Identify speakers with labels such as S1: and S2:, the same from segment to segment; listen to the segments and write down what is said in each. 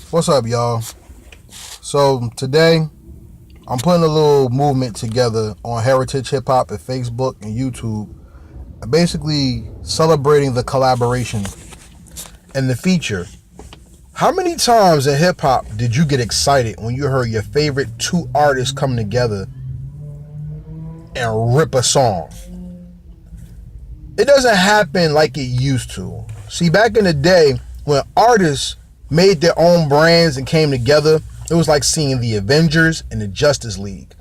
S1: What's up, y'all? So today I'm putting a little movement together on Heritage Hip Hop at Facebook and YouTube, basically celebrating the collaboration and the feature. How many times in hip hop did you get excited when you heard your favorite two artists come together and rip a song? It doesn't happen like it used to. See, back in the day when artists made their own brands and came together, it was like seeing the Avengers and the Justice League.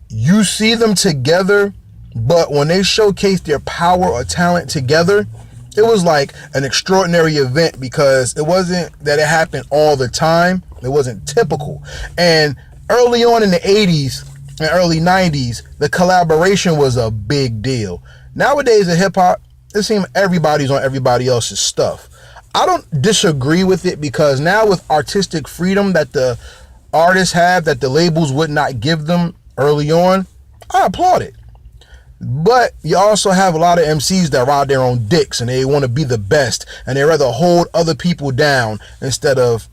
S1: You see them together, but when they showcase their power or talent together, it was like an extraordinary event because it wasn't that it happened all the time. It wasn't typical. And early on in the 80s and early 90s, the collaboration was a big deal. Nowadays in hip hop, it seems everybody's on everybody else's stuff. I don't disagree with it because now with artistic freedom that the artists have that the labels would not give them early on, I applaud it. But you also have a lot of MCs that ride their own dicks and they want to be the best and they rather hold other people down instead of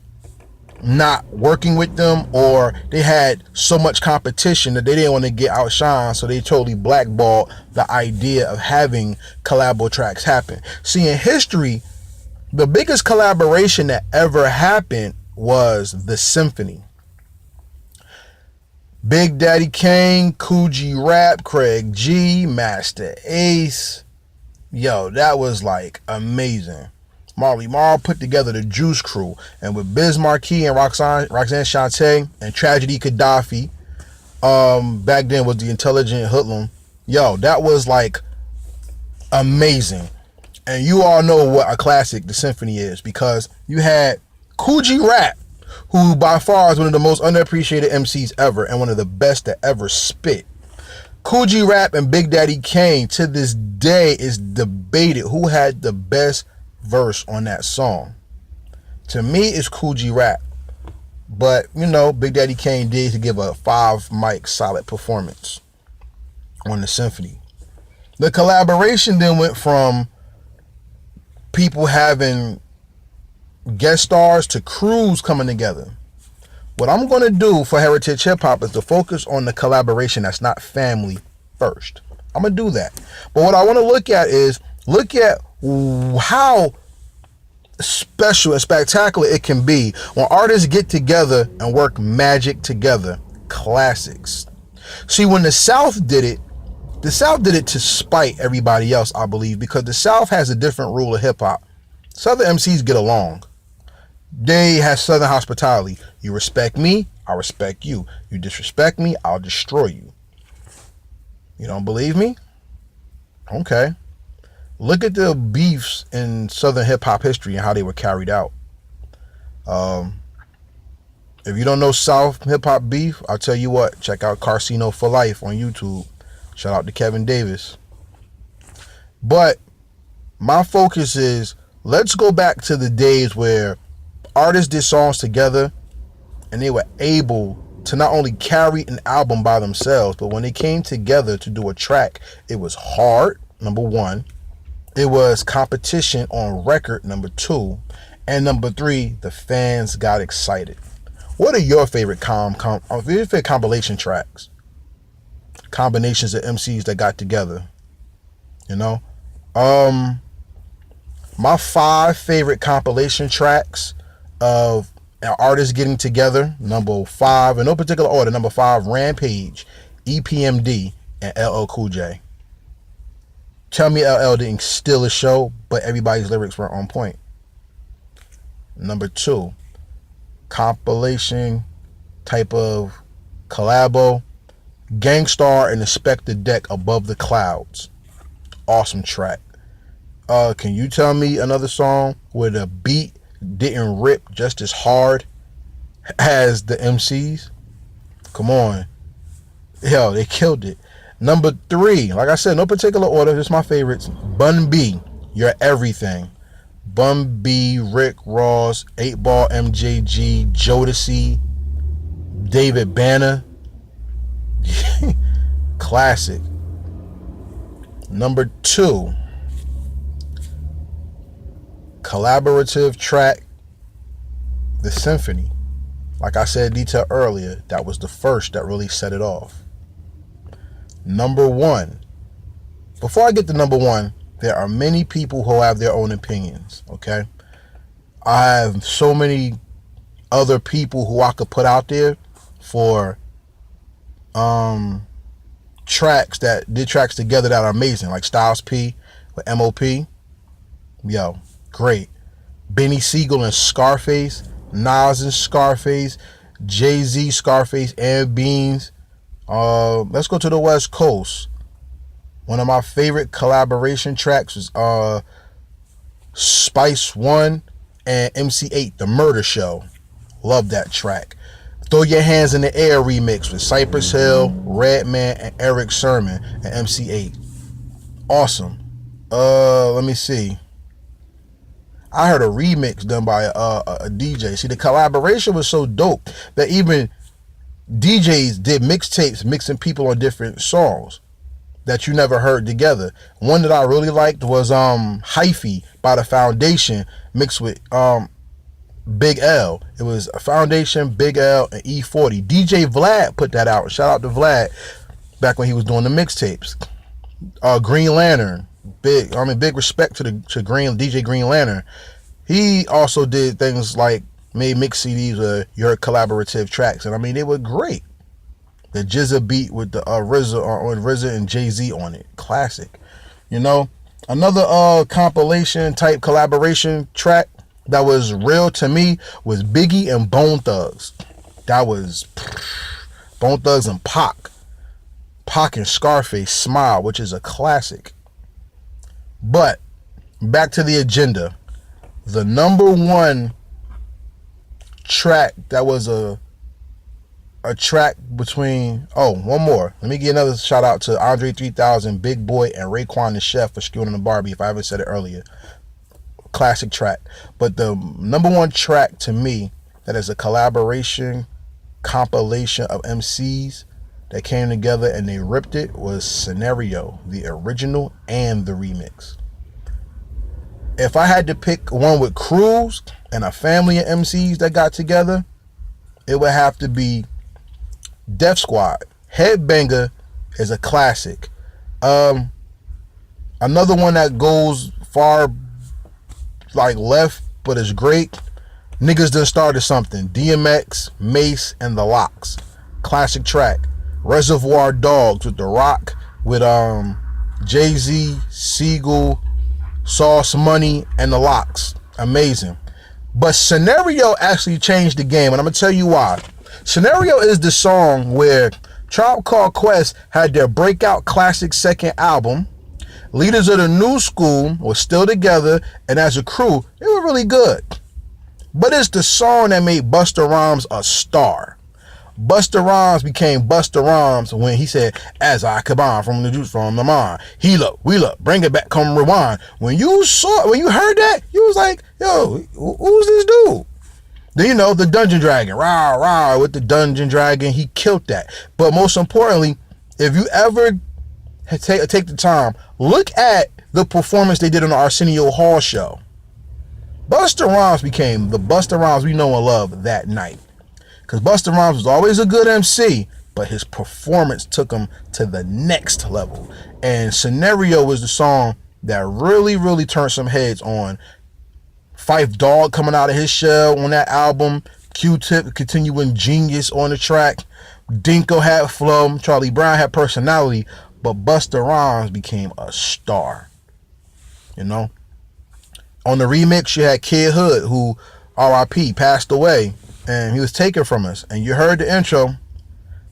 S1: not working with them, or they had so much competition that they didn't want to get outshined, so they totally blackballed the idea of having collabo tracks happen. See, in history, the biggest collaboration that ever happened was the Symphony. Big Daddy Kane, Coogee Rap, Craig G, Master Ace. Yo, that was like amazing. Marley Marl put together the Juice Crew, and with Biz Markie and Roxanne Shante and Tragedy Gaddafi, back then was the Intelligent Hoodlum. Yo, that was like amazing. And you all know what a classic the Symphony is because you had Coogee Rap, who by far is one of the most underappreciated MCs ever and one of the best that ever spit. Coogee Rap and Big Daddy Kane to this day is debated who had the best verse on that song. To me, it's Coogee Rap, but you know, Big Daddy Kane did to give a 5 mic solid performance on the Symphony. The collaboration then went from people having guest stars to crews coming together. What I'm going to do for Heritage Hip Hop is to focus on the collaboration that's not family first. I'm going to do that. But what I want to look at how special and spectacular it can be when artists get together and work magic together. Classics. See, when the South did it to spite everybody else, I believe, because the South has a different rule of hip hop. Southern MCs get along. They have Southern hospitality. You respect me, I respect you. You disrespect me, I'll destroy you. You don't believe me? Okay. Look at the beefs in Southern hip hop history and how they were carried out. If you don't know South hip hop beef, I'll tell you what, check out Carcino for Life on YouTube. Shout out to Kevin Davis. But my focus is, let's go back to the days where artists did songs together and they were able to not only carry an album by themselves, but when they came together to do a track, it was hard, number one. It was competition on record, number two. And number three, the fans got excited. What are your favorite compilation tracks? Combinations of MCs that got together. You know? My 5 favorite compilation tracks of artists getting together. Number 5, in no particular order. Number 5, Rampage, EPMD, and LL Cool J. Tell me LL didn't steal a show, but everybody's lyrics were on point. Number 2, compilation type of collabo, Gangstar and Inspector Deck, Above the Clouds. Awesome track. Can you tell me another song where the beat didn't rip just as hard as the MCs? Come on. Hell, they killed it. Number 3, like I said, no particular order, just my favorites. Bun B, You're Everything. Bun B, Rick Ross, 8 Ball MJG, Jodeci, David Banner. Classic. Number 2, collaborative track The symphony. Like I said detail earlier, that was the first that really set it off. Number one. Before I get to number one, there are many people who have their own opinions, okay? I have so many other people who I could put out there for tracks that did tracks together that are amazing, like Styles P with MOP. Yo, great. Benny Siegel and Scarface, Nas and Scarface, Jay-Z, Scarface, and Beans. Let's go to the West Coast. One of my favorite collaboration tracks was Spice One and MC8, The Murder Show. Love that track. Throw Your Hands in the Air remix with Cypress Hill, Redman, and Eric Sermon and MC8. Awesome. Let me see. I heard a remix done by a DJ. See, the collaboration was so dope that even DJs did mixtapes mixing people on different songs that you never heard together. One that I really liked was Hyphy by The Foundation mixed with Big L. It was a Foundation, Big L, and E40. DJ Vlad put that out. Shout out to Vlad back when he was doing the mixtapes. Green Lantern. Big respect to DJ Green Lantern. He also did things like made mix CDs where you heard collaborative tracks, and I mean they were great. The Jizza beat with the RZA and Jay-Z on it, classic. You know, another compilation type collaboration track that was real to me was Biggie and Bone Thugs. That was Bone Thugs and Pac and Scarface, Smile, which is a classic. But back to the agenda. The number one track that was a track between, one more. Let me give another shout out to Andre 3000, Big Boy, and Raekwon the Chef for Skewing the Barbie, if I haven't said it earlier. Classic track. But the number one track to me that is a collaboration compilation of MCs that came together and they ripped it was Scenario, the original and the remix. If I had to pick one with Cruz and a family of MCs that got together, it would have to be Def Squad. Headbanger is a classic. Another one that goes far like left but is great, Niggas Done Started Something. DMX, Mace, and The Lox. Classic track. Reservoir Dogs with The Rock, with Jay-Z, Siegel, Sauce Money, and The Lox. Amazing. But Scenario actually changed the game, and I'm going to tell you why. Scenario is the song where Tribe Called Quest had their breakout classic second album. Leaders of the New School were still together, and as a crew, they were really good. But it's the song that made Busta Rhymes a star. Busta Rhymes became Busta Rhymes when he said, "As I come on from the juice from the mind, heal up, wheel up, bring it back, come rewind." When you heard that, you was like, "Yo, who's this dude?" Then you know the Dungeon Dragon, rah rah with the Dungeon Dragon, he killed that. But most importantly, if you ever take the time, look at the performance they did on the Arsenio Hall show. Busta Rhymes became the Busta Rhymes we know and love that night. Because Busta Rhymes was always a good MC, but his performance took him to the next level. And Scenario was the song that really, really turned some heads on. Phife Dawg coming out of his shell on that album. Q-Tip continuing genius on the track. Dinko had flow. Charlie Brown had personality. But Busta Rhymes became a star. You know? On the remix, you had Kid Hood, who R.I.P. passed away. And he was taken from us. And you heard the intro.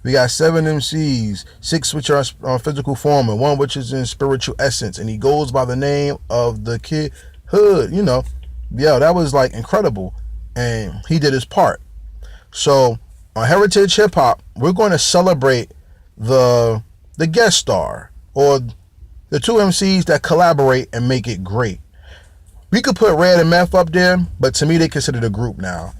S1: We got 7 MCs, 6 which are on physical form, and 1 which is in spiritual essence. And he goes by the name of the Kid Hood. You know, yo, that was like incredible. And he did his part. So on Heritage Hip Hop, we're going to celebrate the guest star, or the 2 MCs that collaborate and make it great. We could put Red and Meth up there, but to me they considered a group now.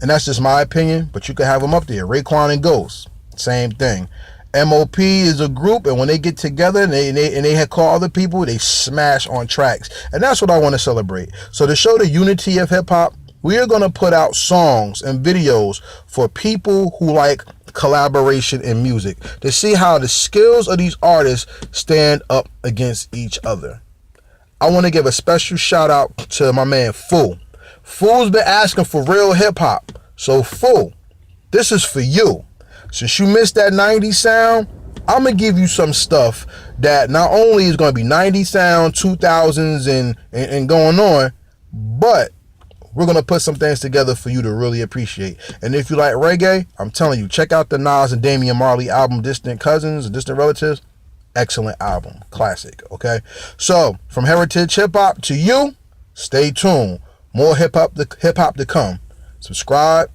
S1: And that's just my opinion, but you could have them up there. Raekwon and Ghost, same thing. MOP is a group, and when they get together and they had call other people, they smash on tracks. And that's what I want to celebrate. So to show the unity of hip-hop, We are going to put out songs and videos for people who like collaboration in music to see how the skills of these artists stand up against each other. I want to give a special shout out to my man Fool. Fool's been asking for real hip hop. So Fool, this is for you. Since you missed that 90s sound, I'm going to give you some stuff that not only is going to be 90s sound, 2000s and going on, but we're going to put some things together for you to really appreciate. And if you like reggae, I'm telling you, check out the Nas and Damian Marley album, Distant Cousins, Distant Relatives. Excellent album. Classic, okay? So, from Heritage Hip Hop to you, stay tuned. More hip hop to come. Subscribe,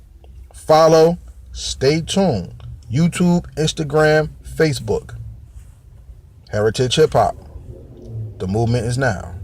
S1: follow, stay tuned. YouTube, Instagram, Facebook. Heritage Hip Hop. The movement is now.